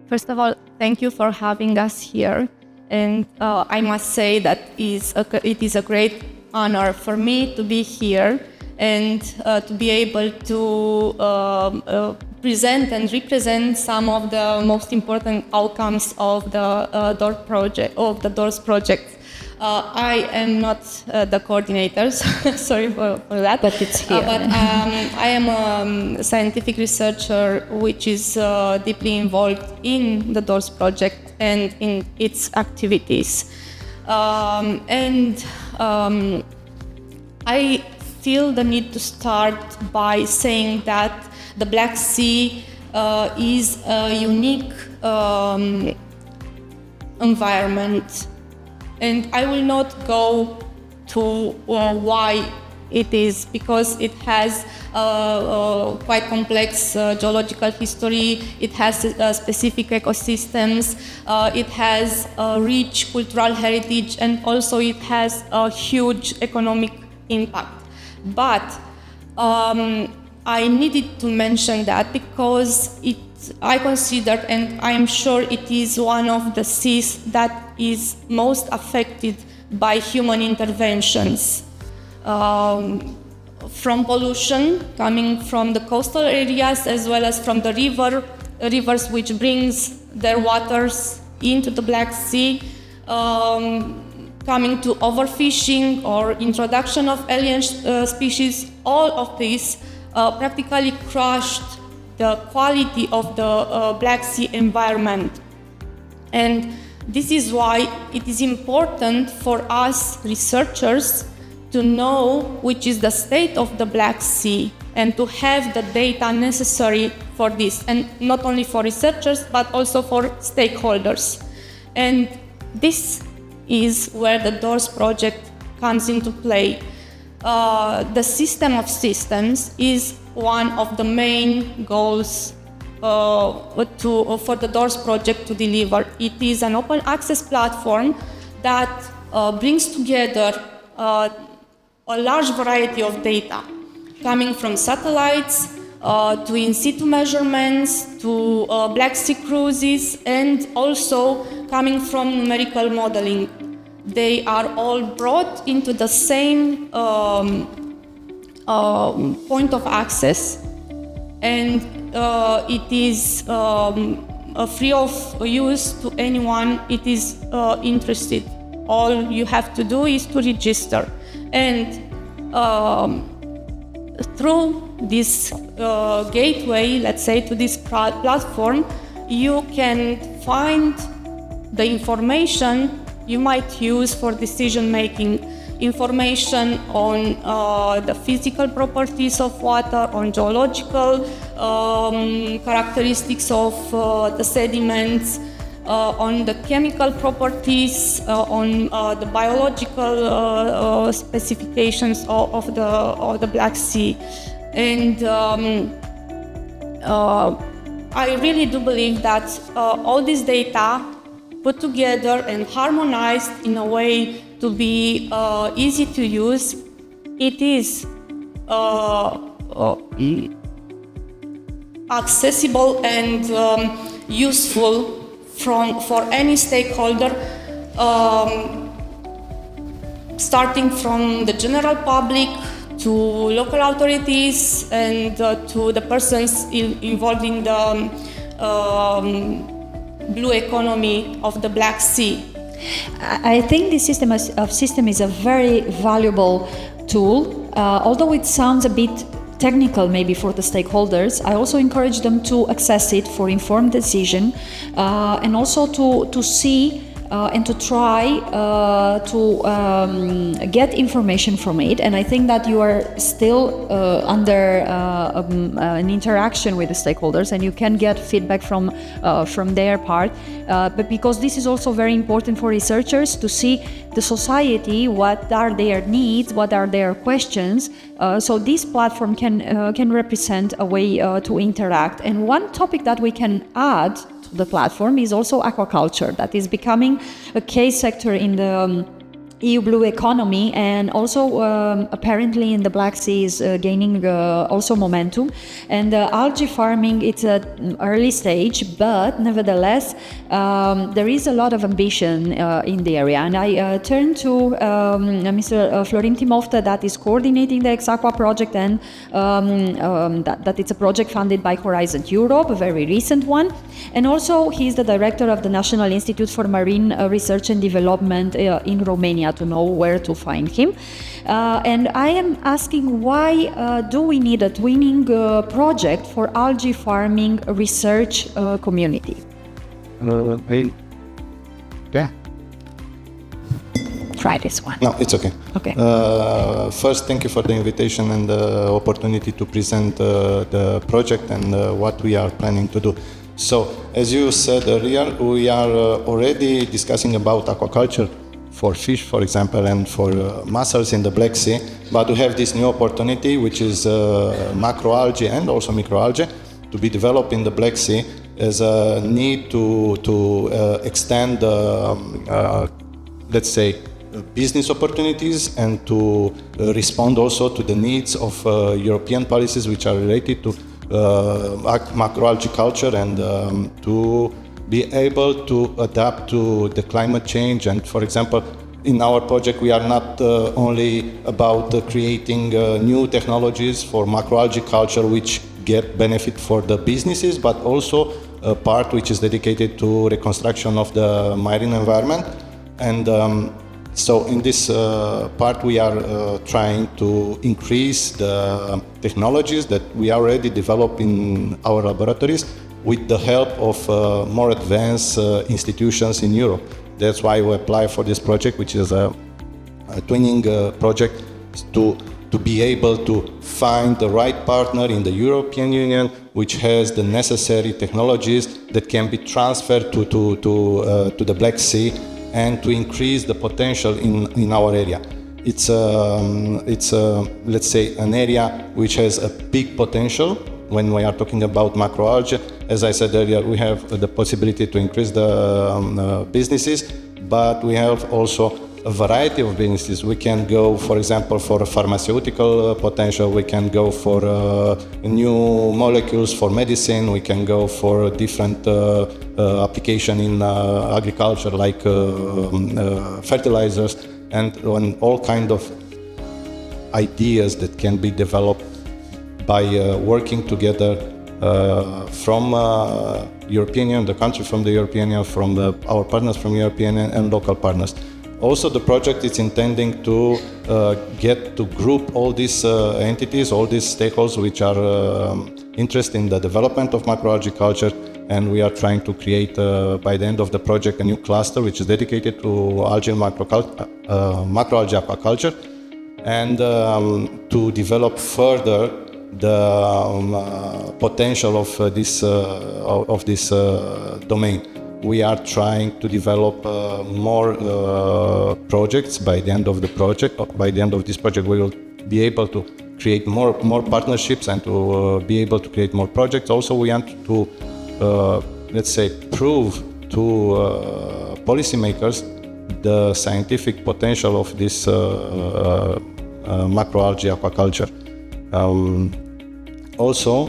First of all, thank you for having us here. And I must say that it is a great honor for me to be here and to be able to present and represent some of the most important outcomes of the DOORS project. I am not the coordinator, sorry for that. But it's here. I am a scientific researcher which is deeply involved in the DOORS project and in its activities. I feel the need to start by saying that the Black Sea is a unique environment. And I will not go to why it is, because it has quite complex geological history, it has specific ecosystems, it has rich cultural heritage, and also it has a huge economic impact. But I needed to mention that because I consider, and I am sure it is one of the seas that is most affected by human interventions. From pollution coming from the coastal areas as well as from the rivers which brings their waters into the Black Sea, coming to overfishing or introduction of alien species, all of this practically crushed the quality of the Black Sea environment. And this is why it is important for us researchers to know which is the state of the Black Sea and to have the data necessary for this, and not only for researchers but also for stakeholders. And this is where the DOORS project comes into play. The system of systems is one of the main goals for the DOORS project to deliver. It is an open access platform that brings together a large variety of data, coming from satellites to in situ measurements to Black Sea cruises, and also coming from numerical modeling. They are all brought into the same point of access, and it is free of use to anyone it is interested. All you have to do is to register, and through this gateway, let's say, to this platform, you can find the information you might use for decision making, information on the physical properties of water, on geological characteristics of the sediments, on the chemical properties, on the biological specifications of the Black Sea. And I really do believe that all this data put together and harmonized in a way to be easy to use, it is accessible and useful for any stakeholder, starting from the general public to local authorities and to the persons involved in the blue economy of the Black Sea. I think this system is a very valuable tool, although it sounds a bit technical maybe for the stakeholders. I also encourage them to access it for informed decision, and also to see and to try to get information from it. And I think that you are still under an interaction with the stakeholders, and you can get feedback from their part. But because this is also very important for researchers to see the society, what are their needs, what are their questions. So this platform can represent a way to interact. And one topic that we can add to the platform is also aquaculture, that is becoming a key sector in EU blue economy, and also apparently in the Black Sea is gaining also momentum. And algae farming, it's an early stage, but nevertheless there is a lot of ambition in the area. And I turn to Mr. Florin Timofte, that is coordinating the EX-AQUA project, and that it's a project funded by Horizon Europe, a very recent one. And also he's the director of the National Institute for Marine Research and Development in Romania, to know where to find him. And I am asking, why do we need a twinning project for algae farming research community? Yeah. Try this one. No, it's okay. Okay. First, thank you for the invitation and the opportunity to present the project and what we are planning to do. So, as you said earlier, we are already discussing about aquaculture for fish, for example, and for mussels in the Black Sea, but we have this new opportunity, which is macroalgae and also microalgae, to be developed in the Black Sea as a need to extend, let's say, business opportunities, and to respond also to the needs of European policies which are related to macroalgae culture, and to be able to adapt to the climate change. And for example, in our project we are not only about creating new technologies for macroalgae culture which get benefit for the businesses, but also a part which is dedicated to reconstruction of the marine environment. And so in this part we are trying to increase the technologies that we already develop in our laboratories with the help of more advanced institutions in Europe. That's why we apply for this project, which is a twinning project to be able to find the right partner in the European Union which has the necessary technologies that can be transferred to the Black Sea, and to increase the potential in our area. It's let's say an area which has a big potential when we are talking about macroalgae. As I said earlier, we have the possibility to increase the businesses, but we have also a variety of businesses. We can go, for example, for a pharmaceutical potential, we can go for new molecules for medicine, we can go for different application in agriculture like fertilizers, and all kind of ideas that can be developed by working together from European Union, the country from the European Union, from our partners from European Union, and local partners. Also, the project is intending to get to group all these entities, all these stakeholders which are interested in the development of macroalgae culture, and we are trying to create by the end of the project a new cluster which is dedicated to macroalgae aquaculture, and to develop further the potential of this domain. We are trying to develop more projects. By the end of the project, by the end of this project, we will be able to create more partnerships and to be able to create more projects. Also, we want to, let's say, prove to policymakers the scientific potential of this macroalgae aquaculture. Also,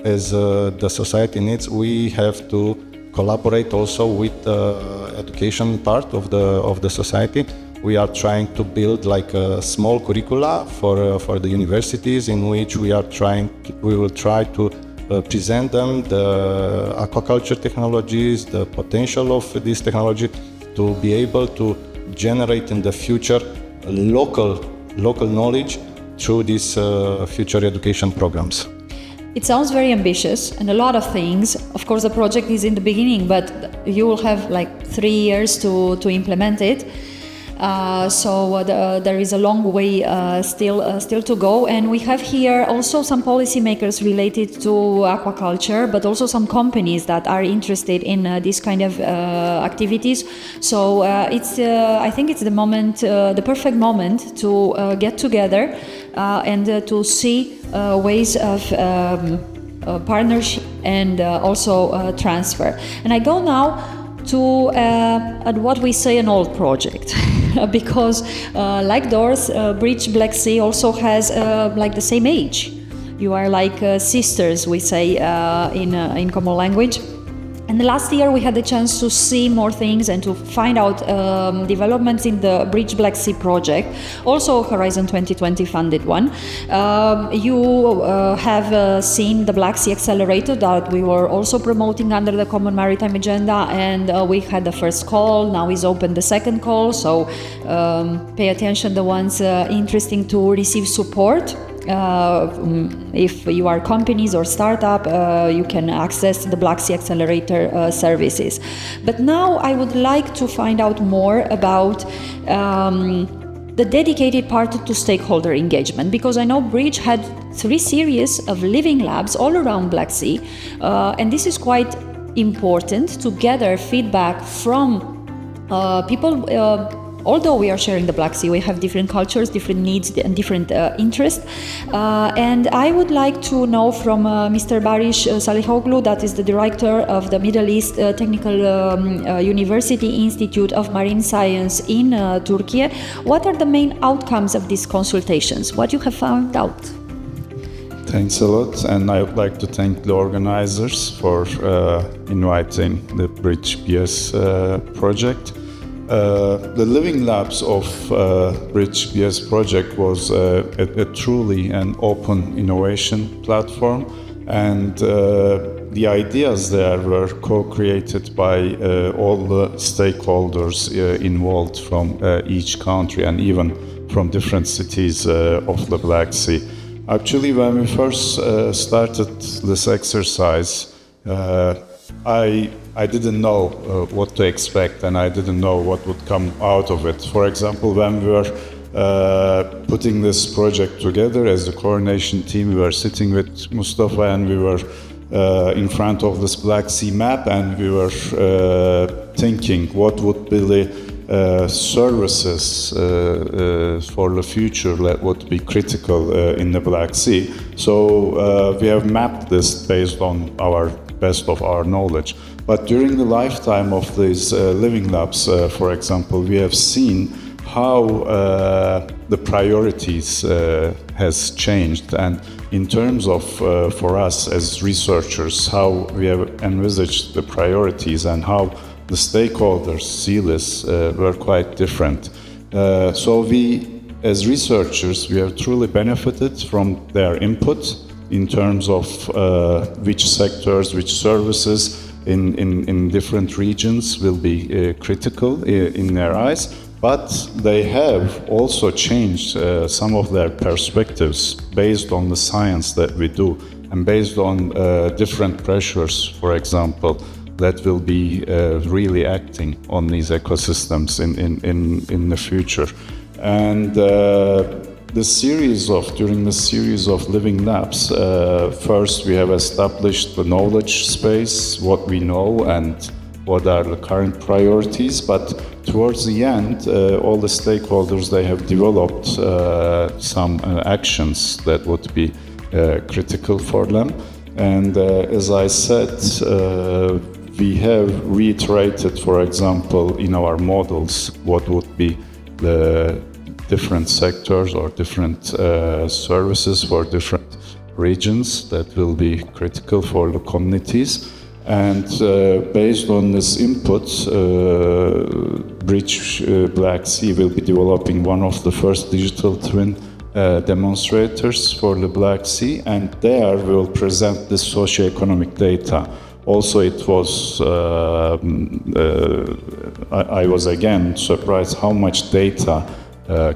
as the society needs, we have to collaborate also with the education part of the society. We are trying to build like a small curricula for the universities, in which we will try to present them the aquaculture technologies, the potential of this technology, to be able to generate in the future local knowledge through these future education programs. It sounds very ambitious and a lot of things. Of course, the project is in the beginning, but you will have like 3 years to implement it. So there is a long way still to go, and we have here also some policymakers related to aquaculture, but also some companies that are interested in this kind of activities. So I think it's the perfect moment to get together and to see ways of partnership and also transfer. And I go now to what we say an old project. because like doors, Bridge Black Sea also has like the same age. You are like sisters, we say in common language. And last year we had the chance to see more things and to find out developments in the Bridge Black Sea project, also Horizon 2020 funded one. You have seen the Black Sea Accelerator that we were also promoting under the Common Maritime Agenda, and we had the first call, now is open the second call, so pay attention the ones interested to receive support. If you are companies or startup, you can access the Black Sea Accelerator services. But now I would like to find out more about the dedicated part to stakeholder engagement, because I know Bridge had 3 series of living labs all around Black Sea, and this is quite important to gather feedback from people. Although we are sharing the Black Sea, we have different cultures, different needs, and different interests. And I would like to know from Mr. Bariş Salihoğlu, that is the director of the Middle East Technical University Institute of Marine Science in Turkey, what are the main outcomes of these consultations? What you have found out? Thanks a lot, and I would like to thank the organizers for inviting the Bridge BS project. The Living Labs of Bridge BS project was a truly an open innovation platform, and the ideas there were co-created by all the stakeholders involved from each country and even from different cities of the Black Sea. Actually, when we first started this exercise, I didn't know what to expect, and I didn't know what would come out of it. For example, when we were putting this project together as the coordination team, we were sitting with Mustafa and we were in front of this Black Sea map, and we were thinking what would be the services for the future that would be critical in the Black Sea. So we have mapped this based on our best of our knowledge. But during the lifetime of these living labs, for example, we have seen how the priorities has changed, and in terms of for us as researchers, how we have envisaged the priorities and how the stakeholders see this were quite different. So we, as researchers, we have truly benefited from their input in terms of which sectors, which services in different regions will be critical in their eyes, but they have also changed some of their perspectives based on the science that we do and based on different pressures, for example, that will be really acting on these ecosystems in the future. And during the series of living labs, first we have established the knowledge space, what we know and what are the current priorities, but towards the end, all the stakeholders, they have developed some actions that would be critical for them. And as I said, we have reiterated, for example, in our models, what would be the different sectors or different services for different regions that will be critical for the communities. And based on this input, Bridge Black Sea will be developing one of the first digital twin demonstrators for the Black Sea, and there we will present the socioeconomic data. Also, it was, I was again surprised how much data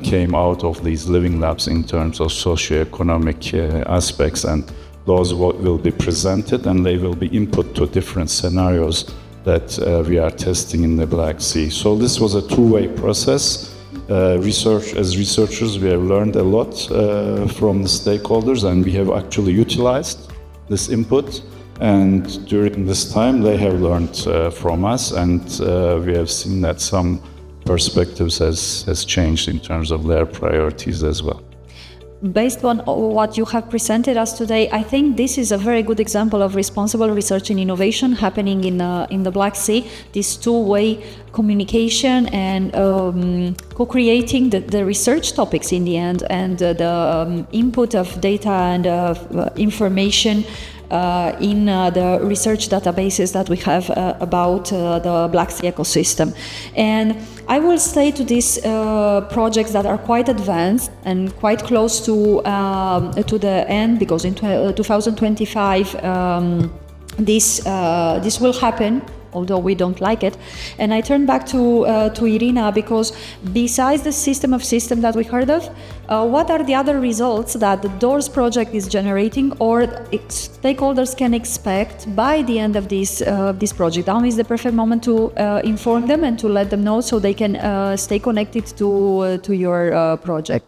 came out of these living labs in terms of socioeconomic aspects, and those will be presented and they will be input to different scenarios that we are testing in the Black Sea. So this was a two-way process. As researchers, we have learned a lot from the stakeholders, and we have actually utilized this input. And during this time, they have learned from us, and we have seen that some perspectives has changed in terms of their priorities as well. based on what you have presented us today, I think this is a very good example of responsible research and innovation happening in the Black Sea. This two-way communication and co-creating the research topics in the end, and the input of data and information in the research databases that we have about the Black Sea ecosystem. And I will say to these projects that are quite advanced and quite close to the end, because in 2025 this will happen, although we don't like it. And I turn back to Irina, because besides the system of systems that we heard of, what are the other results that the DOORS project is generating, or stakeholders can expect by the end of this project? Now is the perfect moment to inform them and to let them know, so they can stay connected to your project.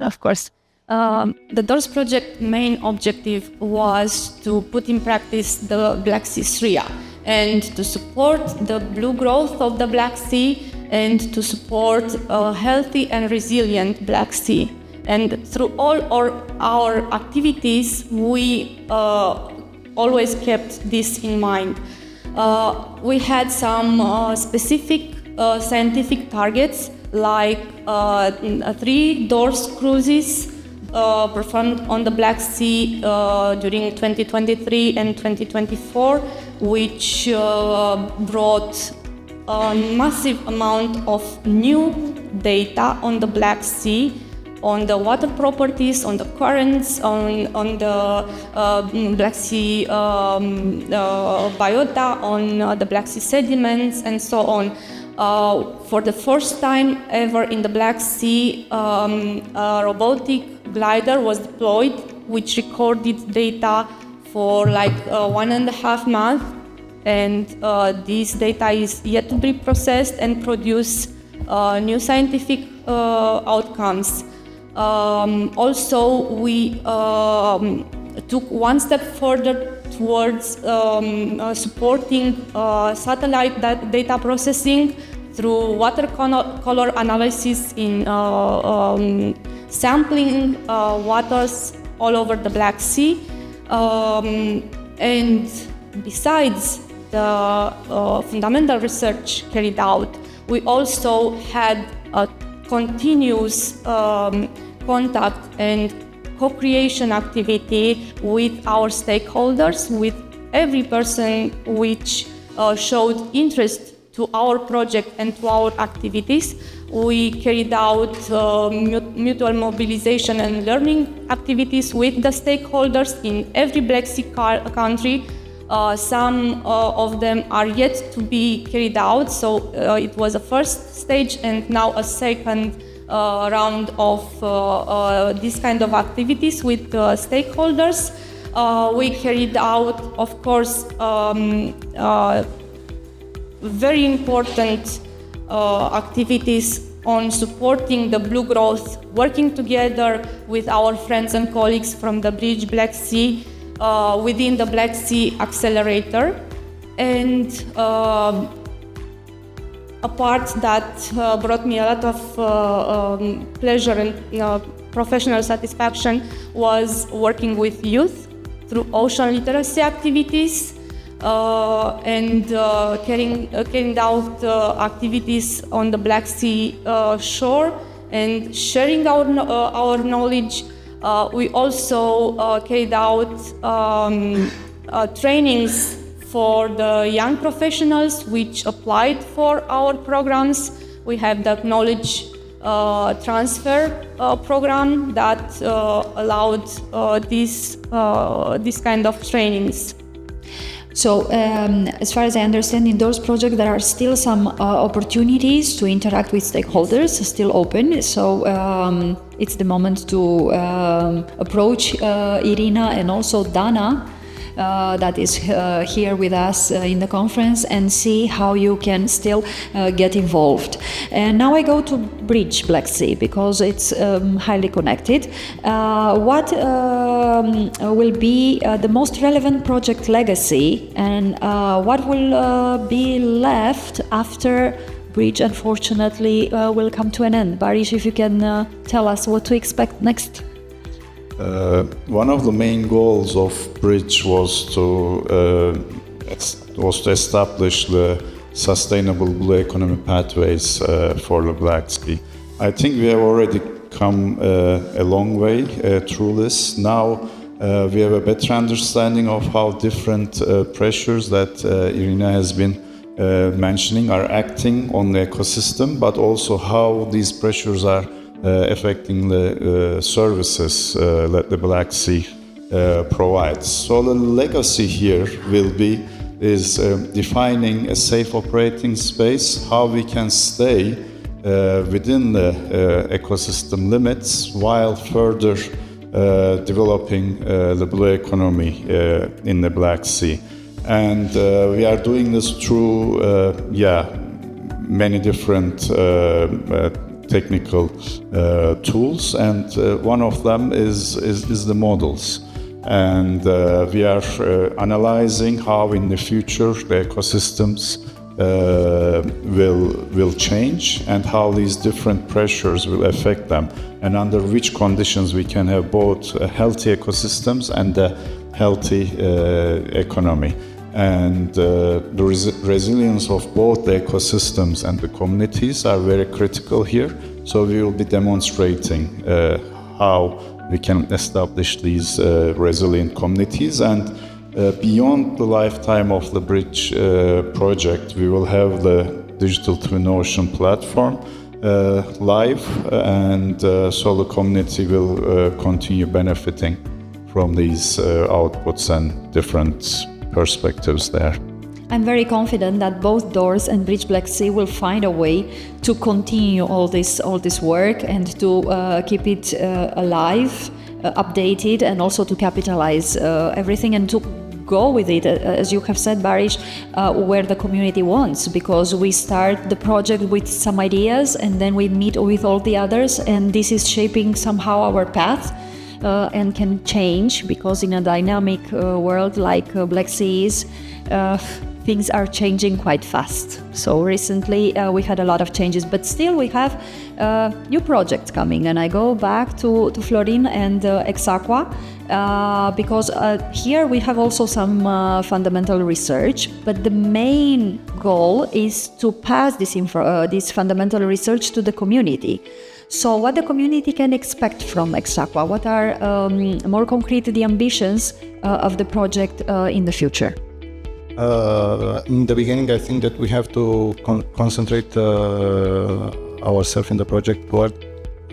Of course. The DOORS project main objective was to put in practice the Black Sea SRIA, and to support the blue growth of the Black Sea, and to support a healthy and resilient Black Sea. And through all our activities, we always kept this in mind. We had some specific scientific targets, like 3 DOORS cruises performed on the Black Sea during 2023 and 2024, which brought a massive amount of new data on the Black Sea, on the water properties, on the currents, on the Black Sea biota, on the Black Sea sediments, and so on. For the first time ever in the Black Sea, a robotic glider was deployed, which recorded data for like 1.5 months, and this data is yet to be processed and produce new scientific outcomes. Also, we took one step further towards supporting satellite data processing through water color analysis in sampling waters all over the Black Sea. And besides the fundamental research carried out, we also had a continuous contact and co-creation activity with our stakeholders, with every person which showed interest to our project and to our activities. We carried out mutual mobilization and learning activities with the stakeholders in every Black Sea country. Some of them are yet to be carried out, so it was a first stage and now a second round of this kind of activities with stakeholders. We carried out, of course, very important activities on supporting the blue growth, working together with our friends and colleagues from the Bridge Black Sea within the Black Sea Accelerator. And a part that brought me a lot of pleasure and professional satisfaction was working with youth through ocean literacy activities and carrying out activities on the Black Sea shore and sharing our knowledge. We also carried out trainings for the young professionals which applied for our programs. We have the knowledge transfer program that allowed this kind of trainings. So, as far as I understand, in those projects there are still some opportunities to interact with stakeholders, still open. So, it's the moment to approach Irina and also Dana, that is here with us in the conference, and see how you can still get involved. And now I go to Bridge Black Sea because it's highly connected. What will be the most relevant project legacy, and what will be left after Bridge, unfortunately, will come to an end? Bariş, if you can tell us what to expect next. One of the main goals of Bridge was to establish the sustainable blue economy pathways for the Black Sea. I think we have already come a long way through this. Now we have a better understanding of how different pressures that Irina has been mentioning are acting on the ecosystem, but also how these pressures are affecting the services that the Black Sea provides. So the legacy here is defining a safe operating space, how we can stay within the ecosystem limits while further developing the blue economy in the Black Sea. And we are doing this through many different technical tools, and one of them is the models. And we are analyzing how in the future the ecosystems will change and how these different pressures will affect them, and under which conditions we can have both healthy ecosystems and a healthy economy. And the resilience of both the ecosystems and the communities are very critical here. So we will be demonstrating how we can establish these resilient communities. And beyond the lifetime of the Bridge project, we will have the Digital Twin Ocean platform live, and so the community will continue benefiting from these outputs and different perspectives there. I'm very confident that both Doors and Bridge Black Sea will find a way to continue all this work and to keep it alive, updated, and also to capitalize everything and to go with it, as you have said, Bariş, where the community wants, because we start the project with some ideas and then we meet with all the others, and this is shaping somehow our path. And can change, because in a dynamic world like Black Sea is, things are changing quite fast. So recently we had a lot of changes, but still we have new projects coming. And I go back to Florin and EX-AQUA because here we have also some fundamental research, but the main goal is to pass this fundamental research to the community. So what the community can expect from EX-AQUA? What are more concrete the ambitions of the project in the future? In the beginning, I think that we have to concentrate ourselves in the project toward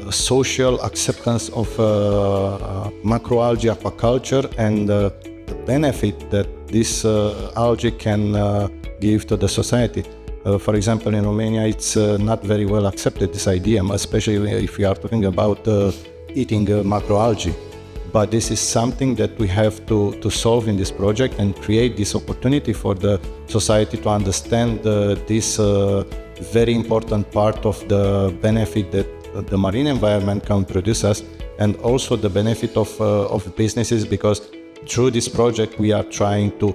social acceptance of macroalgae aquaculture and the benefit that this algae can give to the society. For example, in Romania, it's not very well accepted, this idea, especially if we are talking about eating macroalgae. But this is something that we have to solve in this project and create this opportunity for the society to understand this very important part of the benefit that the marine environment can produce us, and also the benefit of businesses, because through this project we are trying to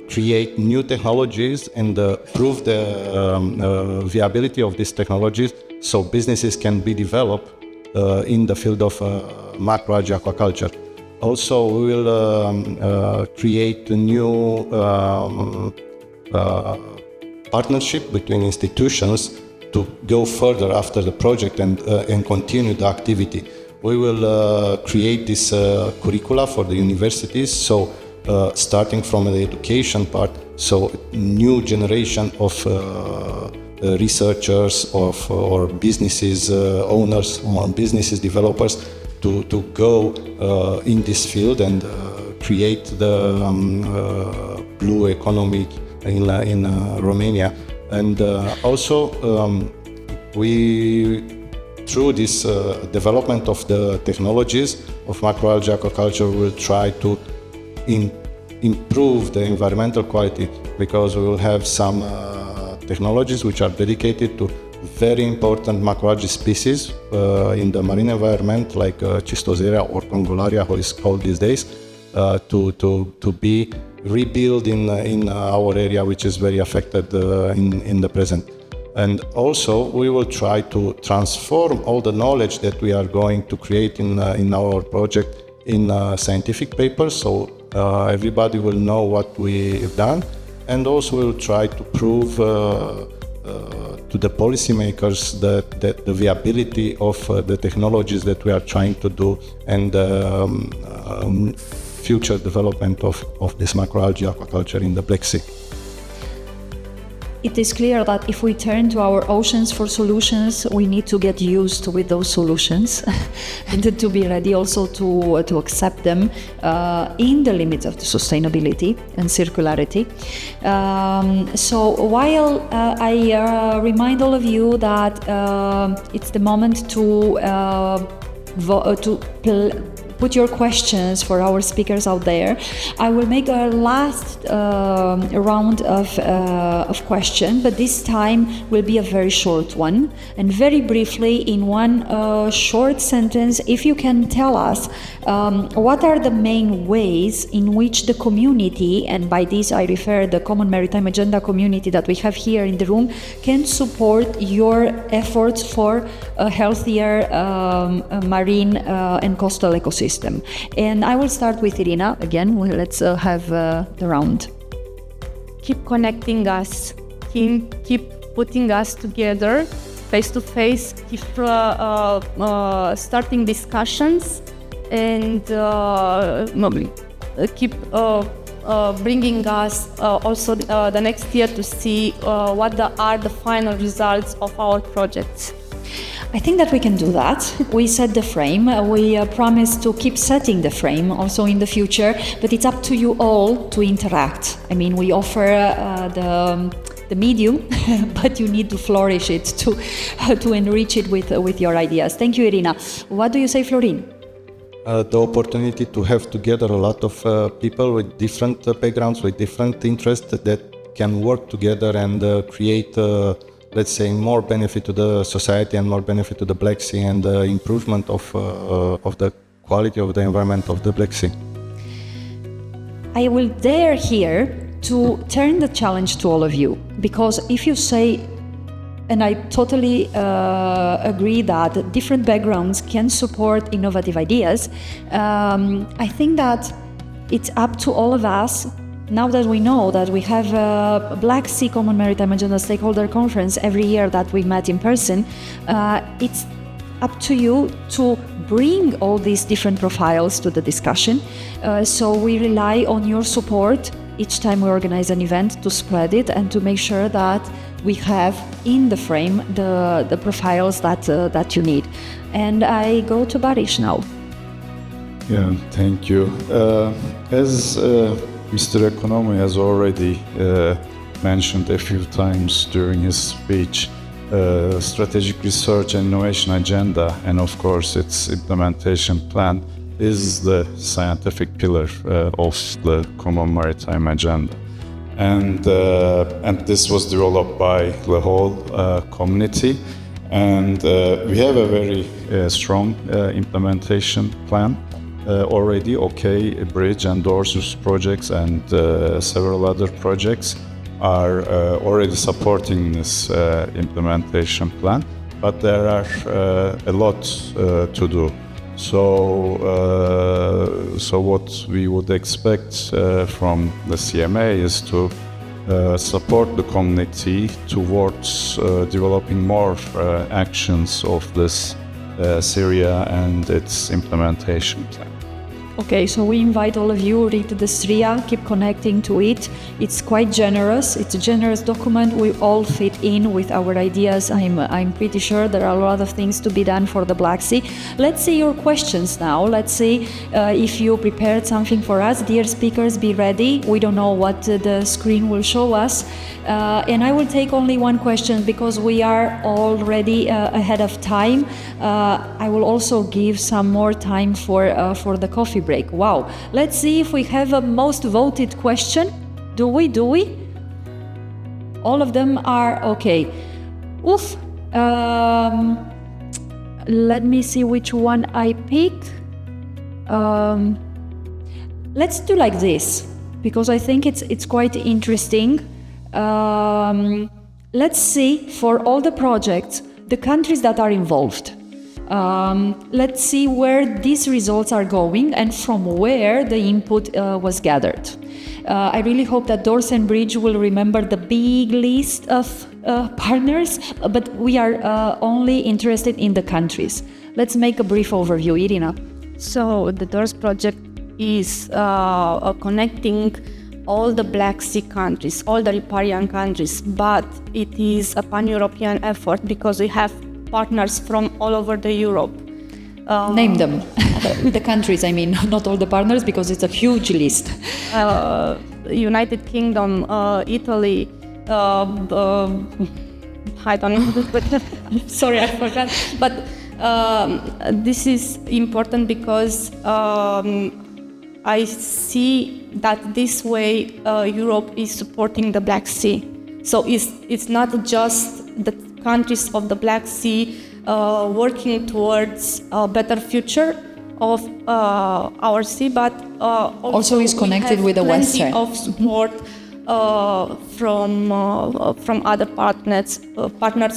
create new technologies and prove the viability of these technologies, so businesses can be developed in the field of macroalgae aquaculture. Also, we will create a new partnership between institutions to go further after the project and continue the activity. We will create this curricula for the universities, so starting from the education part, so new generation of researchers or businesses owners or businesses developers to go in this field and create the blue economy in Romania. And also we, through this development of the technologies of macroalgae aquaculture, will try to improve the environmental quality, because we will have some technologies which are dedicated to very important macroalgae species in the marine environment, like Schistosera or Congolaria, how it's called these days, to be rebuilt in our area, which is very affected in the present. And also we will try to transform all the knowledge that we are going to create in our project in scientific papers, so everybody will know what we've done, and also we'll try to prove to the policymakers that the viability of the technologies that we are trying to do and future development of this macroalgae aquaculture in the Black Sea. It is clear that if we turn to our oceans for solutions, we need to get used with those solutions and to be ready also to accept them in the limits of the sustainability and circularity. So while I remind all of you that it's the moment to put your questions for our speakers out there, I will make a last round of questions, but this time will be a very short one. And very briefly, in one short sentence, if you can tell us what are the main ways in which the community, and by this I refer the Common Maritime Agenda community that we have here in the room, can support your efforts for a healthier marine and coastal ecosystem. And I will start with Irina again. Let's have the round. Keep connecting us, keep putting us together face to face, keep starting discussions, and keep bringing us also the next year to see what are the final results of our projects. I think that we can do that. We set the frame. We promise to keep setting the frame also in the future, but it's up to you all to interact. I mean, we offer the medium, but you need to flourish it, to enrich it with your ideas. Thank you, Irina. What do you say, Florin? The opportunity to have together a lot of people with different backgrounds, with different interests that can work together and create let's say, more benefit to the society and more benefit to the Black Sea and the improvement of the quality of the environment of the Black Sea. I will dare here to turn the challenge to all of you, because if you say, and I totally agree that different backgrounds can support innovative ideas, I think that it's up to all of us. Now that we know that we have a Black Sea Common Maritime Agenda Stakeholder Conference every year that we met in person, it's up to you to bring all these different profiles to the discussion. So we rely on your support each time we organize an event to spread it and to make sure that we have in the frame the profiles that you need. And I go to Bariş now. Yeah, thank you. As Mr. Economy has already mentioned a few times during his speech, strategic research and innovation agenda, and of course its implementation plan, is the scientific pillar of the Common Maritime Agenda. And this was developed by the whole community. And we have a very strong implementation plan. Already, Bridge and Dorsus projects and several other projects are already supporting this implementation plan, but there are a lot to do. So what we would expect from the CMA is to support the community towards developing more actions of this Syria and its implementation plan. Okay, so we invite all of you, read the SRIA, keep connecting to it. It's quite generous. It's a generous document. We all fit in with our ideas. I'm pretty sure there are a lot of things to be done for the Black Sea. Let's see your questions now. Let's see if you prepared something for us. Dear speakers, be ready. We don't know what the screen will show us. And I will take only one question because we are already ahead of time. I will also give some more time for the coffee break. Wow. Let's see if we have a most voted question. Do we? All of them are okay. Oof. Let me see which one I picked. Let's do like this because I think it's quite interesting. Let's see for all the projects, the countries that are involved. Let's see where these results are going and from where the input was gathered. I really hope that Doors and Bridge will remember the big list of partners, but we are only interested in the countries. Let's make a brief overview, Irina. So the Doors project is connecting all the Black Sea countries, all the riparian countries, but it is a pan-European effort because we have partners from all over the Europe. Name them. The countries, I mean, not all the partners, because it's a huge list. United Kingdom, Italy, I don't know, but sorry, I forgot. But this is important because I see that this way Europe is supporting the Black Sea. So it's not just the countries of the Black Sea working towards a better future of our sea, but also is connected with the Western. Of support from other partners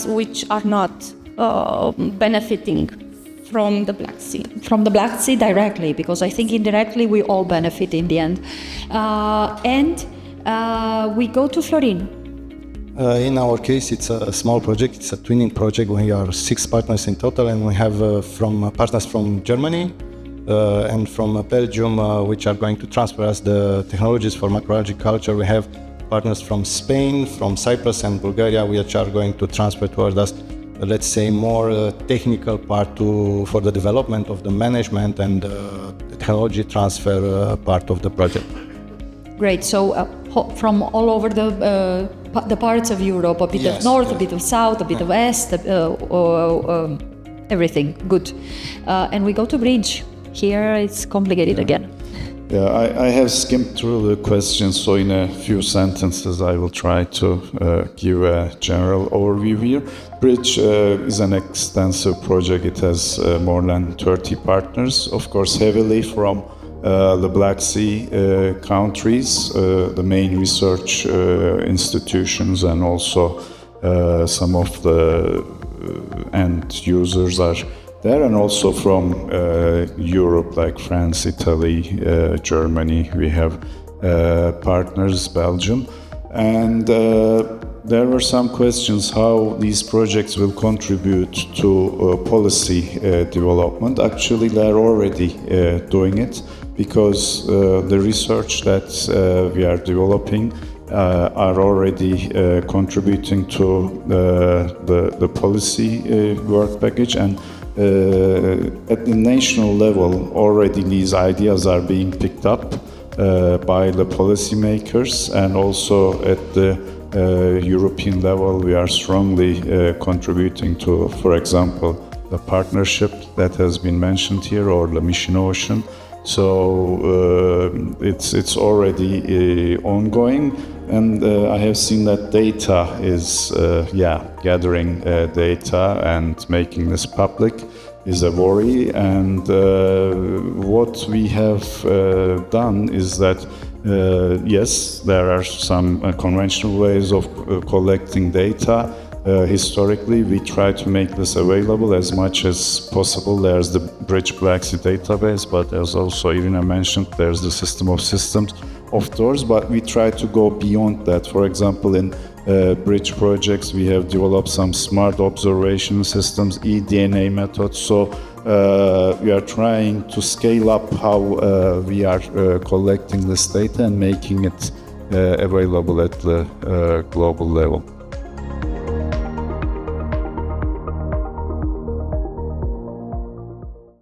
which are not benefiting from the Black Sea. From the Black Sea directly, because I think indirectly we all benefit in the end. And we go to Florin. In our case, it's a small project. It's a twinning project. We are 6 partners in total, and we have from partners from Germany and from Belgium, which are going to transfer us the technologies for macroalgae culture. We have partners from Spain, from Cyprus and Bulgaria, which are going to transfer towards us, let's say, more technical part for the development of the management and technology transfer part of the project. Great. So from all over the parts of Europe, a bit of north, a bit of south, a bit of west, everything. Good. And we go to Bridge. Here it's complicated again. Yeah, I have skimmed through the questions, so in a few sentences I will try to give a general overview here. Bridge is an extensive project. It has more than 30 partners, of course heavily from the Black Sea countries, the main research institutions, and also some of the end users are there, and also from Europe, like France, Italy, Germany. We have partners, Belgium, and there were some questions how these projects will contribute to policy development. Actually, they're already doing it, because the research that we are developing are already contributing to the policy work package, and at the national level already these ideas are being picked up by the policymakers, and also at the European level we are strongly contributing to, for example, the partnership that has been mentioned here, or the Mission Ocean. So it's already ongoing, and I have seen that data is gathering data and making this public is a worry. And what we have done is that yes, there are some conventional ways of collecting data. Historically, we try to make this available as much as possible. There's the Bridge Black Sea database, but as also Irina mentioned, there's the system of systems of Doors, but we try to go beyond that. For example, in Bridge projects, we have developed some smart observation systems, eDNA methods. So we are trying to scale up how we are collecting this data and making it available at the global level.